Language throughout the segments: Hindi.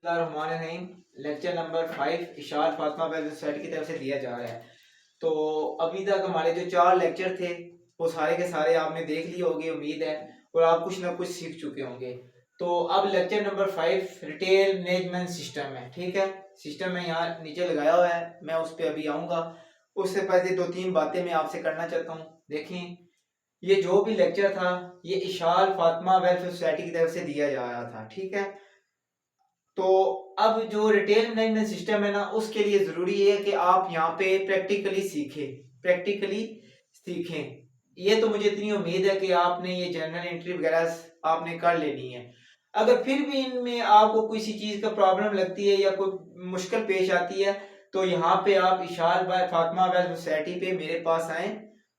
बिस्मिल्लाहिर्रहमानिर्रहीम। Lecture number 5 Ishaar Fatima welfare society की तरफ से दिया जा रहा है। तो अभी तक हमारे जो 4 लेक्चर थे वो सारे के सारे आपने देख लिए होंगे उम्मीद है, और आप कुछ ना कुछ सीख चुके होंगे। तो अब lecture number 5 retail management system है। ठीक है, सिस्टम में यहाँ नीचे लगाया हुआ है, मैं उस पर अभी आऊँगा। उससे पहले 2-3 बातें मैं आपसे करना चाहता हूँ। देखें, ये जो भी लेक्चर था ये इशार फातिमा वेलफेयर सोसाइटी की तरफ से दिया जा रहा था। ठीक है, तो अब जो रिटेल मैनेजमेंट सिस्टम है ना, उसके लिए जरूरी है कि आप यहाँ पे प्रैक्टिकली सीखें। ये तो मुझे इतनी उम्मीद है कि आपने ये जर्नल एंट्री वगैरह आपने कर लेनी है। अगर फिर भी इनमें आपको किसी चीज का प्रॉब्लम लगती है या कोई मुश्किल पेश आती है, तो यहाँ पे आप इशार बाय फातिमा वेलफेयर सोसाइटी पे मेरे पास आए।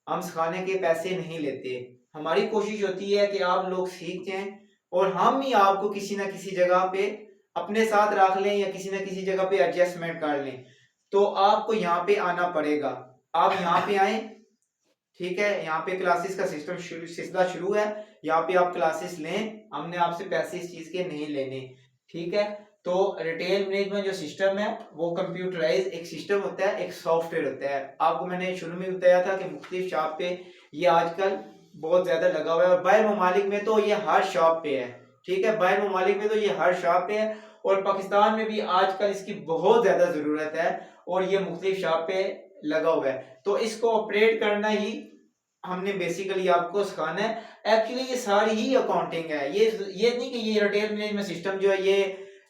हम सिखाने के पैसे नहीं लेते। हमारी कोशिश होती है कि आप लोग सीख जाएं, और हम ही आपको किसी ना किसी जगह पे अपने साथ रख लें या किसी न किसी जगह पे एडजस्टमेंट कर लें। तो आपको यहाँ पे आना पड़ेगा। आप यहाँ पे आए, ठीक है, यहाँ पे क्लासेस का सिलसिला शुरू है। यहाँ पे आप क्लासेस लें, हमने आपसे पैसे इस चीज के नहीं लेने। ठीक है, तो रिटेल मैनेजमेंट जो सिस्टम है वो कंप्यूटराइज एक सिस्टम होता है, एक सॉफ्टवेयर होता है। आपको मैंने शुरू में बताया था कि मुख्तलिफ शॉप पे ये आजकल बहुत ज्यादा लगा हुआ है, और बाहर ममालिक में तो ये हर शॉप पे है। ठीक है, बाहर ममालिक में तो ये हर शॉप पे है, और पाकिस्तान में भी आजकल इसकी बहुत ज्यादा जरूरत है, और ये मुख्तलिफ शॉप पे लगा हुआ है। तो इसको ऑपरेट करना ही हमने बेसिकली आपको सिखाना है। एक्चुअली ये सारी ही अकाउंटिंग है। ये नहीं कि ये रिटेल मैनेजमेंट सिस्टम जो है ये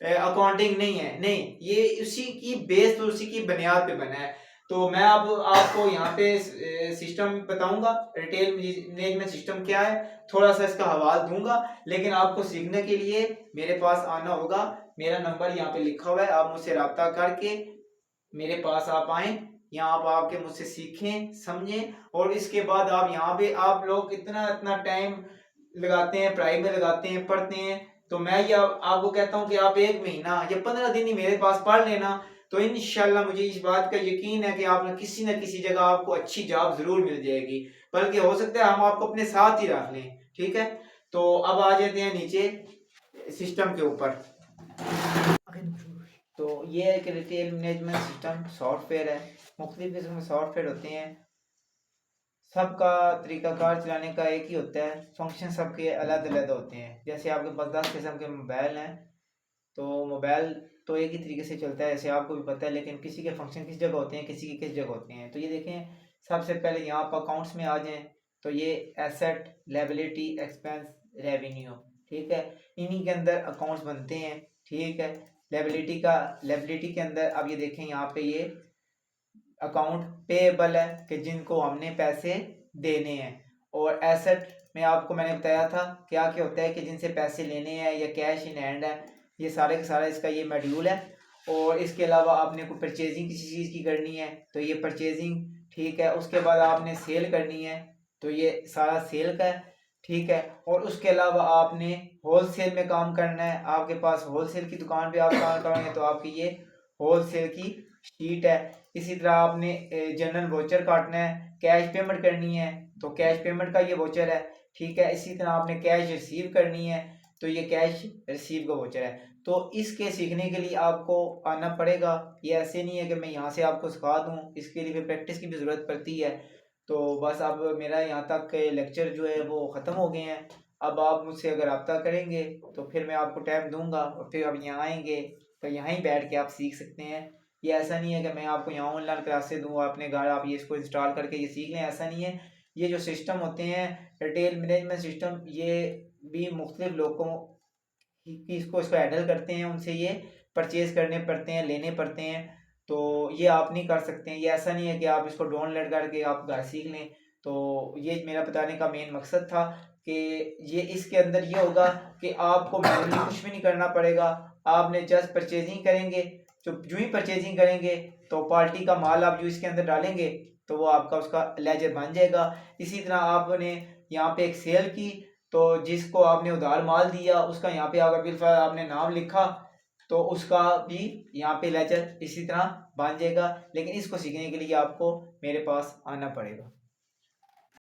अकाउंटिंग नहीं है, नहीं, ये उसी की बेस और उसी की बुनियाद पे बना है। तो मैं अब आपको यहाँ पे सिस्टम बताऊंगा, रिटेल मैनेजमेंट सिस्टम क्या है, थोड़ा सा इसका हवाला दूंगा। लेकिन आपको सीखने के लिए मेरे पास आना होगा। मेरा नंबर यहाँ पे लिखा हुआ है, आप मुझसे रब्ता करके मेरे पास आप आए, यहाँ आप आपके मुझसे सीखें समझें। और इसके बाद आप यहाँ पे आप लोग इतना इतना टाइम लगाते हैं, पढ़ाई में लगाते हैं, पढ़ते हैं। तो मैं ये आपको कहता हूँ कि आप 1 महीना या 15 दिन ही मेरे पास पढ़ लेना, तो इंशाल्लाह मुझे इस बात का यकीन है कि आप न किसी जगह आपको अच्छी जॉब जरूर मिल जाएगी। बल्कि हो सकता है हम आपको अपने साथ ही रख लें। ठीक है, तो अब आ जाते हैं नीचे सिस्टम के ऊपर। तो ये एक रिटेल मैनेजमेंट सिस्टम सॉफ्टवेयर है। मुख्तलिफ किस्म के सॉफ्टवेयर होते हैं, सबका तरीकाकार चलाने का एक ही होता है, फंक्शन सबके अलग अलग होते हैं। जैसे आपके पास 10 किस्म के मोबाइल हैं, तो मोबाइल तो एक ही तरीके से चलता है, जैसे आपको भी पता है, लेकिन किसी के फंक्शन किस जगह होते हैं, किसी के किस जगह होते हैं। तो ये देखें, सबसे पहले यहाँ पर अकाउंट्स में आ जाएं, तो ये एसेट, लायबिलिटी, एक्सपेंस, रेवेन्यू। ठीक है, इन्हीं के अंदर अकाउंट्स बनते हैं। ठीक है, लायबिलिटी के अंदर अब ये देखें, यहाँ पे ये अकाउंट पेएबल है कि जिनको हमने पैसे देने हैं। और एसेट में आपको मैंने बताया था क्या क्या होता है, कि जिनसे पैसे लेने हैं या कैश इन हैंड है, ये सारे का सारा इसका ये मॉड्यूल है। और इसके अलावा आपने कोई परचेजिंग किसी चीज़ की करनी है, तो ये परचेजिंग। ठीक है, उसके बाद आपने सेल करनी है, तो ये सारा सेल का है। ठीक है, और उसके अलावा आपने होलसेल में काम करना है, आपके पास होलसेल की दुकान पे आप काम करेंगे, तो आपकी ये होलसेल की शीट है। इसी तरह आपने जनरल वोचर काटना है, कैश पेमेंट करनी है, तो कैश पेमेंट का ये वोचर है। ठीक है, इसी तरह आपने कैश रिसीव करनी है, तो ये कैश रिसीव का वोचर है। तो इसके सीखने के लिए आपको आना पड़ेगा। ये ऐसे नहीं है कि मैं यहाँ से आपको सिखा दूँ, इसके लिए फिर प्रैक्टिस की भी ज़रूरत पड़ती है। तो बस अब मेरा यहाँ तक के लेक्चर जो है वो ख़त्म हो गए हैं। अब आप मुझसे अगर रब्ता करेंगे तो फिर मैं आपको टाइम दूंगा, और फिर आप यहाँ आएंगे तो यहाँ ही बैठ के आप सीख सकते हैं। ये ऐसा नहीं है कि मैं आपको यहाँ ऑनलाइन क्लासेस दूँ अपने घर, आप ये इसको इंस्टॉल करके ये सीख लें, ऐसा नहीं है। ये जो सिस्टम होते हैं रिटेल मैनेजमेंट सिस्टम, ये भी मुख्तलिफ लोगों की इसको हैंडल करते हैं, उनसे ये परचेज करने पड़ते हैं, लेने पड़ते हैं। तो ये आप नहीं कर सकते हैं। ये ऐसा नहीं है कि आप इसको डाउनलोड करके आप घर सीख लें। तो ये मेरा बताने का मेन मकसद था कि ये इसके अंदर ये होगा कि आपको मैनुअली कुछ भी नहीं करना पड़ेगा। आपने जस्ट परचेजिंग करेंगे, जो ही परचेजिंग करेंगे तो पार्टी का माल आप जो इसके अंदर डालेंगे तो वो आपका उसका लेजर बन जाएगा। इसी तरह आपने यहाँ पे एक सेल की, तो जिसको आपने उधार माल दिया उसका यहाँ पे अगर बिलफार आपने नाम लिखा, तो उसका भी यहाँ पे लेजर इसी तरह बन जाएगा। लेकिन इसको सीखने के लिए आपको मेरे पास आना पड़ेगा।